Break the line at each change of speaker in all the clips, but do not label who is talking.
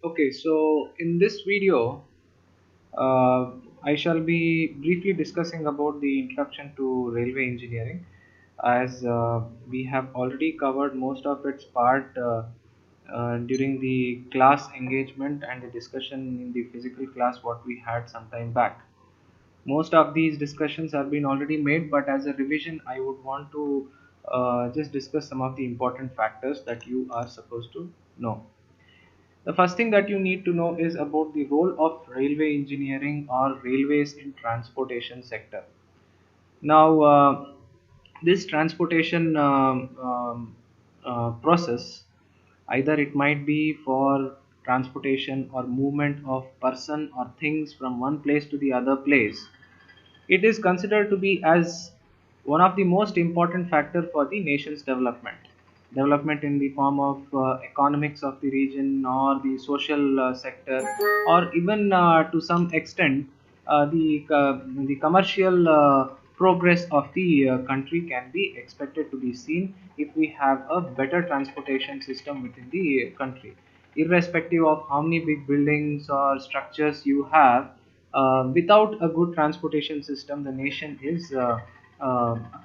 Okay, so in this video, uh, I shall be briefly discussing about the introduction to railway engineering, as we have already covered most of its part during the class engagement and the discussion in the physical class what we had some time back. Most of these discussions have been already made, but as a revision, I would want to just discuss some of the important factors that you are supposed to know. The first thing that you need to know is about the role of railway engineering or railways in transportation sector. Now, this transportation process, either it might be for transportation or movement of person or things from one place to the other place, it is considered to be as one of the most important factor for the nation's development. Development in the form of economics of the region or the social sector, or even to some extent the commercial progress of the country can be expected to be seen if we have a better transportation system within the country, irrespective of how many big buildings or structures you have. Without a good transportation system, the nation is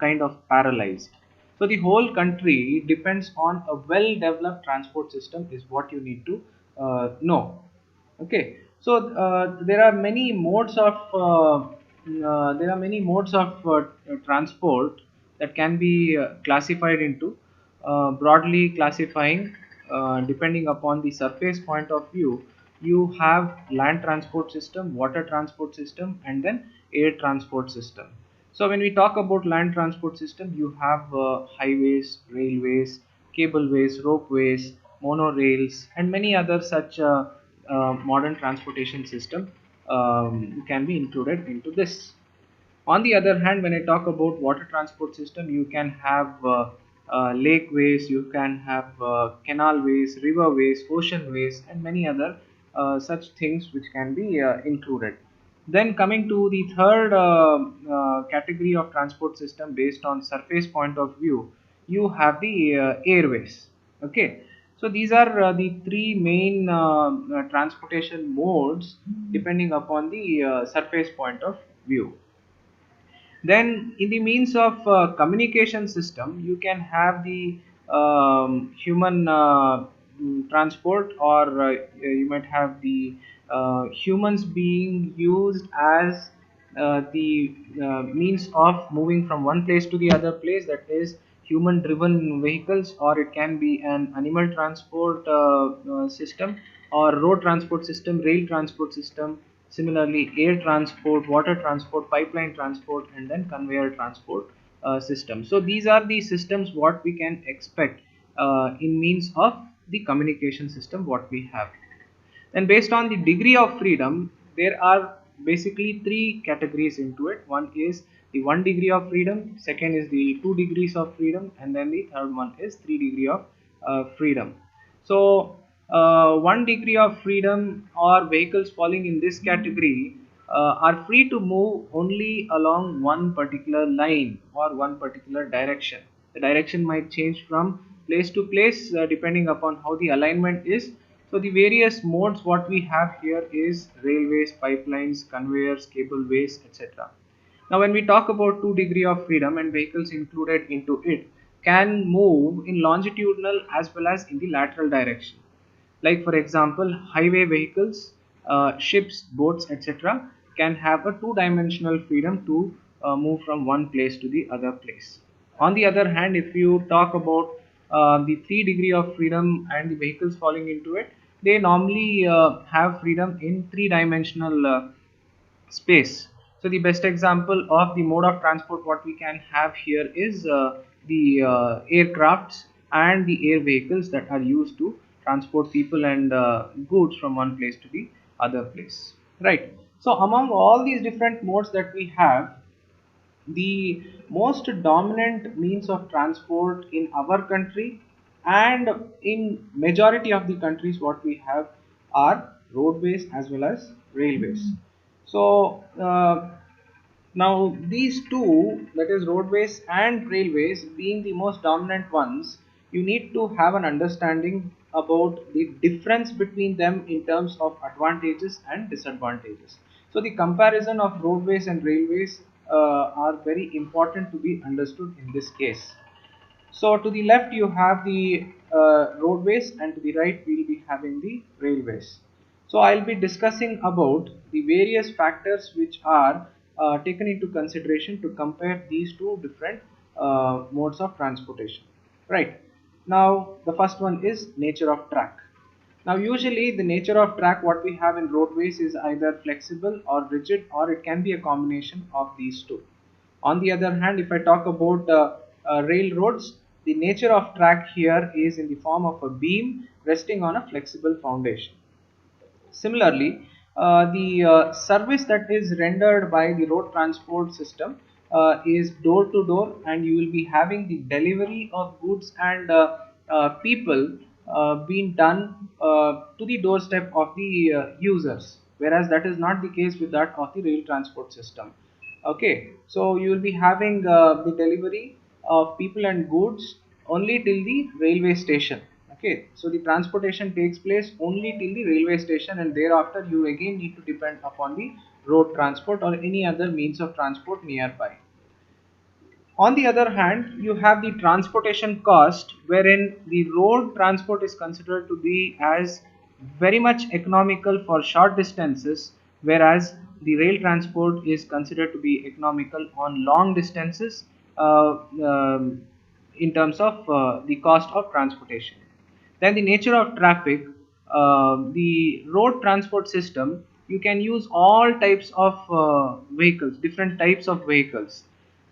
kind of paralyzed. So the whole country depends on a well developed transport system is what you need to know. Okay, so there are many modes of transport that can be classified into, broadly classifying, depending upon the surface point of view. You have land transport system, water transport system, and then air transport system. So when we talk about land transport system, you have highways, railways, cableways, ropeways, monorails, and many other such modern transportation system can be included into this. On the other hand, when I talk about water transport system, you can have lakeways, you can have canalways, riverways, oceanways, and many other such things which can be included. Then coming to the third category of transport system based on surface point of view, you have the airways. Okay, so these are the three main transportation modes depending upon the surface point of view. Then in the means of communication system, you can have the human transport, or you might have the humans being used as the means of moving from one place to the other place, that is human driven vehicles, or it can be an animal transport system, or road transport system, rail transport system, similarly air transport, water transport, pipeline transport, and then conveyor transport system. So these are the systems what we can expect in means of the communication system what we have. And based on the degree of freedom, there are basically three categories into it. One is the 1 degree of freedom, second is the 2 degrees of freedom, and then the third one is 3 degree of freedom. So 1 degree of freedom, or vehicles falling in this category, are free to move only along one particular line or one particular direction. The direction might change from place to place depending upon how the alignment is. So the various modes what we have here is railways, pipelines, conveyors, cableways, etc. Now when we talk about 2 degree of freedom, and vehicles included into it can move in longitudinal as well as in the lateral direction. Like for example, highway vehicles, ships, boats, etc. can have a two-dimensional freedom to move from one place to the other place. On the other hand, if you talk about the 3 degree of freedom and the vehicles falling into it, they normally have freedom in three-dimensional space. So the best example of the mode of transport what we can have here is the aircrafts and the air vehicles that are used to transport people and goods from one place to the other place, right? So among all these different modes that we have, the most dominant means of transport in our country and in majority of the countries what we have are roadways as well as railways. So now these two, that is roadways and railways, being the most dominant ones, you need to have an understanding about the difference between them in terms of advantages and disadvantages. So the comparison of roadways and railways are very important to be understood in this case. So to the left you have the roadways, and to the right we will be having the railways. So I'll be discussing about the various factors which are taken into consideration to compare these two different modes of transportation. Right. Now the first one is nature of track. Now usually the nature of track what we have in roadways is either flexible or rigid, or it can be a combination of these two. On the other hand, if I talk about railroads, the nature of track here is in the form of a beam resting on a flexible foundation. Similarly, the service that is rendered by the road transport system is door to door, and you will be having the delivery of goods and people being done to the doorstep of the users, whereas that is not the case with that of the rail transport system. Okay, so you will be having the delivery of people and goods only till the railway station. Okay, so the transportation takes place only till the railway station, and thereafter you again need to depend upon the road transport or any other means of transport nearby. On the other hand, you have the transportation cost, wherein the road transport is considered to be as very much economical for short distances, whereas the rail transport is considered to be economical on long distances in terms of the cost of transportation. Then the nature of traffic, the road transport system, you can use all types of vehicles, different types of vehicles.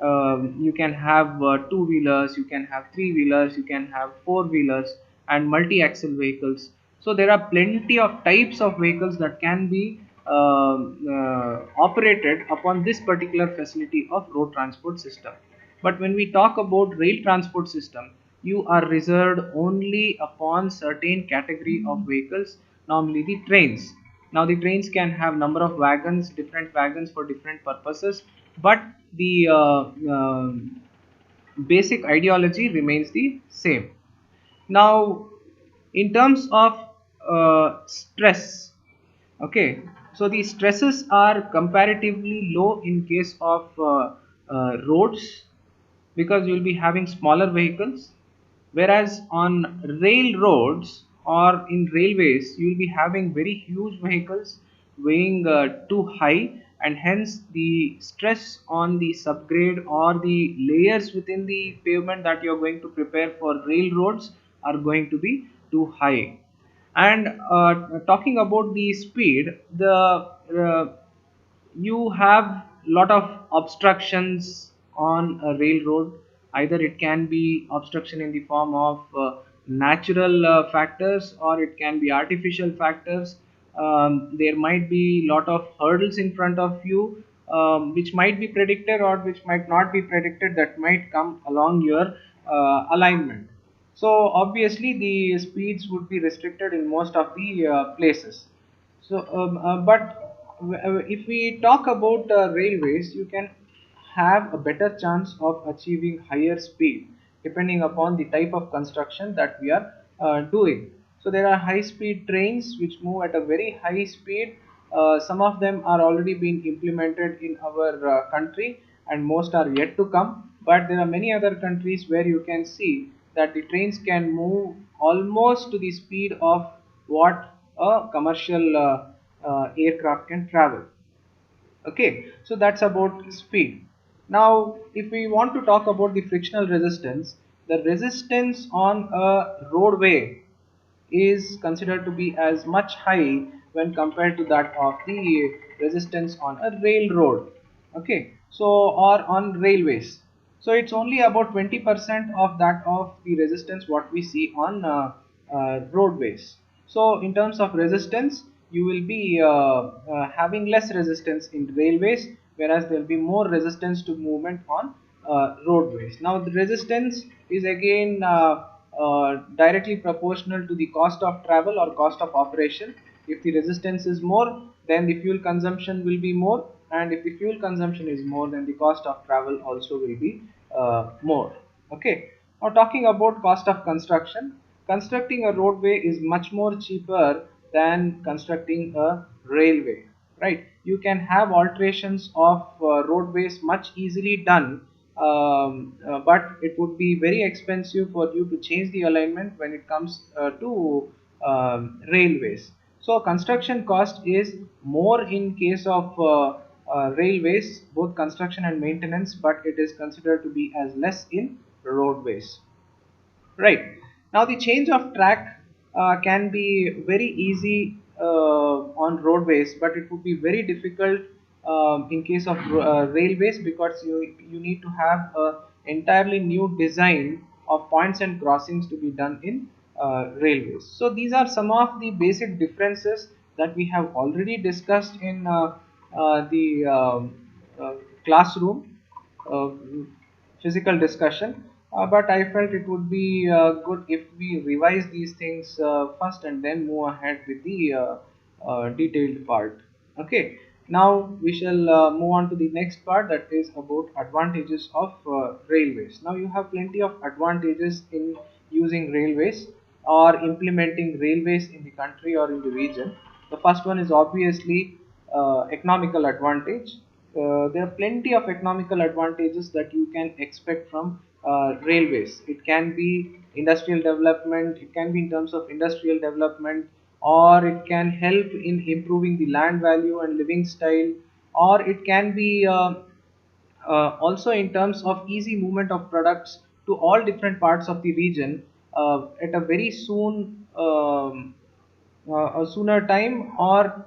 You can have two wheelers, you can have three wheelers, you can have four wheelers, and multi axle vehicles. So there are plenty of types of vehicles that can be operated upon this particular facility of road transport system. But when we talk about rail transport system, you are reserved only upon certain category of vehicles, normally the trains. Now the trains can have number of wagons, different wagons for different purposes, but the basic ideology remains the same. Now in terms of stress, okay, so the stresses are comparatively low in case of roads, because you will be having smaller vehicles, whereas on railroads or in railways you will be having very huge vehicles weighing too high, and hence the stress on the subgrade or the layers within the pavement that you are going to prepare for railroads are going to be too high. And talking about the speed, the you have lot of obstructions on a railroad. Either it can be obstruction in the form of natural factors, or it can be artificial factors. There might be lot of hurdles in front of you, which might be predicted or which might not be predicted, that might come along your alignment. So obviously the speeds would be restricted in most of the places. So but if we talk about railways, you can have a better chance of achieving higher speed depending upon the type of construction that we are doing. So there are high speed trains which move at a very high speed. Some of them are already being implemented in our country, and most are yet to come. But there are many other countries where you can see that the trains can move almost to the speed of what a commercial aircraft can travel. Okay, so that's about speed. Now if we want to talk about the frictional resistance, the resistance on a roadway is considered to be as much high when compared to that of the resistance on a railroad. Okay, so or on railways, so it's only about 20% of that of the resistance what we see on roadways. So in terms of resistance, you will be having less resistance in railways, whereas there will be more resistance to movement on roadways. Now the resistance is again directly proportional to the cost of travel or cost of operation. If the resistance is more, then the fuel consumption will be more, and if the fuel consumption is more, then the cost of travel also will be more. Okay, now talking about cost of construction, constructing a roadway is much more cheaper than constructing a railway, right? You can have alterations of roadways much easily done, but it would be very expensive for you to change the alignment when it comes to railways. So construction cost is more in case of railways, both construction and maintenance, but it is considered to be as less in roadways. Right. Now the change of track can be very easy on roadways, but it would be very difficult in case of railways, because you need to have a entirely new design of points and crossings to be done in railways. So these are some of the basic differences that we have already discussed in the uh, classroom uh, physical discussion, but I felt it would be good if we revise these things first and then move ahead with the detailed part. Okay, now we shall move on to the next part, that is about advantages of railways. Now you have plenty of advantages in using railways or implementing railways in the country or in the region. The first one is obviously economical advantage. There are plenty of economical advantages that you can expect from railways. It can be industrial development, it can be in terms of industrial development, or it can help in improving the land value and living style, or it can be also in terms of easy movement of products to all different parts of the region at a very a sooner time, or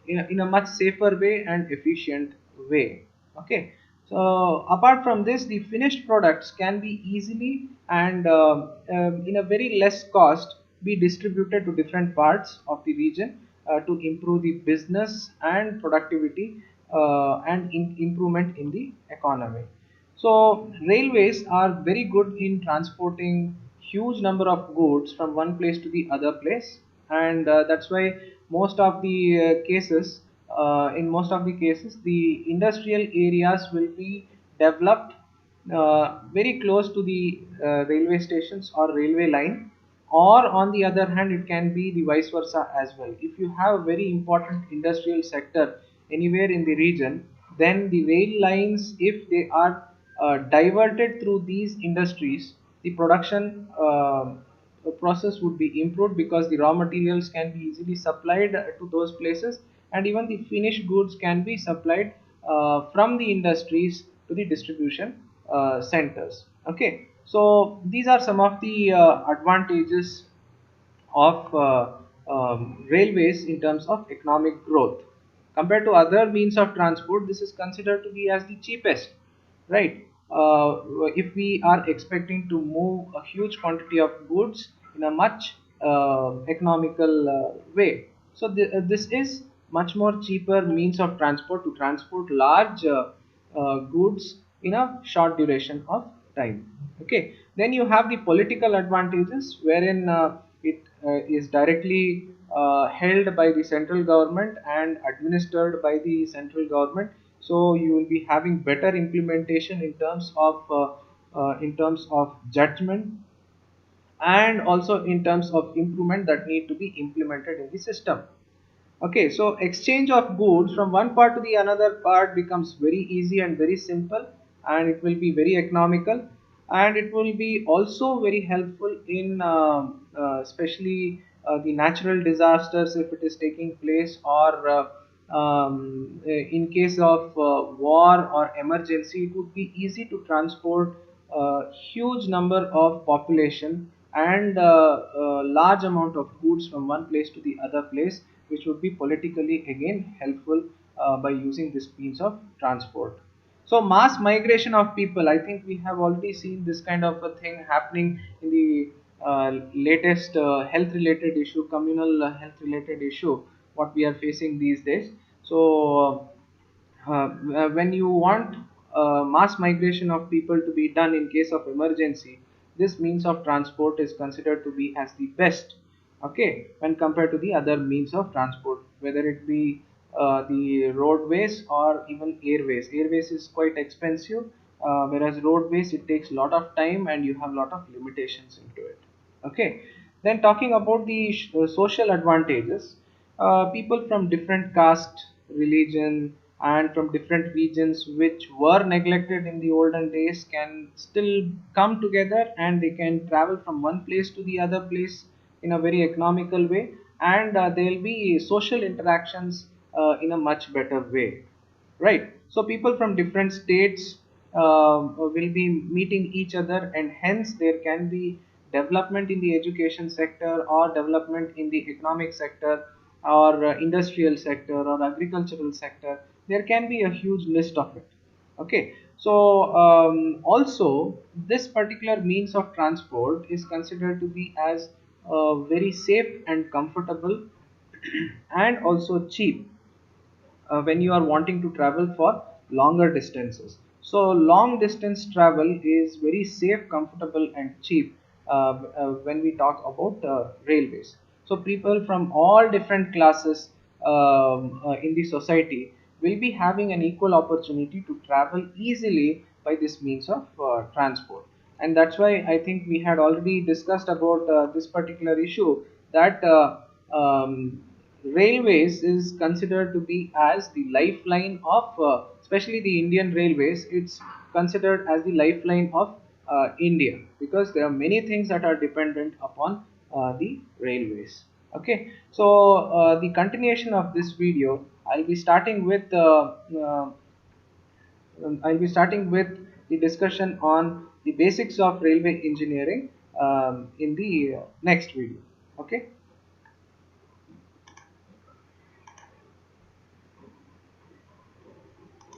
in a much safer way and efficient way. Okay, so apart from this, the finished products can be easily and in a very less cost be distributed to different parts of the region to improve the business and productivity and improvement in the economy. So railways are very good in transporting huge number of goods from one place to the other place, and that's why most of the cases, in most of the cases, the industrial areas will be developed very close to the railway stations or railway line, or on the other hand it can be the vice versa as well. If you have a very important industrial sector anywhere in the region, then the rail lines, if they are diverted through these industries, the production process would be improved, because the raw materials can be easily supplied to those places, and even the finished goods can be supplied from the industries to the distribution centers. Okay, so these are some of the advantages of railways in terms of economic growth. Compared to other means of transport, this is considered to be as the cheapest, right? If we are expecting to move a huge quantity of goods in a much economical way, so this is much more cheaper means of transport to transport large goods in a short duration of time. Okay, then you have the political advantages, wherein it is directly held by the central government and administered by the central government. So you will be having better implementation in terms of judgment, and also in terms of improvement that need to be implemented in the system. Okay, so exchange of goods from one part to the another part becomes very easy and very simple, and it will be very economical, and it will be also very helpful in especially the natural disasters if it is taking place, or in case of war or emergency. It would be easy to transport a huge number of population and large amount of goods from one place to the other place, which would be politically again helpful by using this means of transport. So mass migration of people, I think we have already seen this kind of a thing happening in the latest health related issue, communal health related issue, what we are facing these days. So when you want mass migration of people to be done in case of emergency, this means of transport is considered to be as the best, okay, when compared to the other means of transport, whether it be the roadways or even airways is quite expensive, whereas roadways, it takes a lot of time and you have a lot of limitations into it. Okay, then talking about the social advantages, people from different caste, religion, and from different regions which were neglected in the olden days can still come together, and they can travel from one place to the other place in a very economical way, and there will be social interactions in a much better way, right? So people from different states will be meeting each other, and hence there can be development in the education sector, or development in the economic sector, or industrial sector, or agricultural sector. There can be a huge list of it. Okay, so also this particular means of transport is considered to be as very safe and comfortable and also cheap when you are wanting to travel for longer distances. So long distance travel is very safe, comfortable, and cheap when we talk about railways. So people from all different classes in the society will be having an equal opportunity to travel easily by this means of transport. And that's why I think we had already discussed about this particular issue, that railways is considered to be as the lifeline of especially the Indian railways. It's considered as the lifeline of India, because there are many things that are dependent upon the railways. Okay, so the continuation of this video, I'll be starting with I'll be starting with the discussion on the basics of railway engineering in the next video. Okay.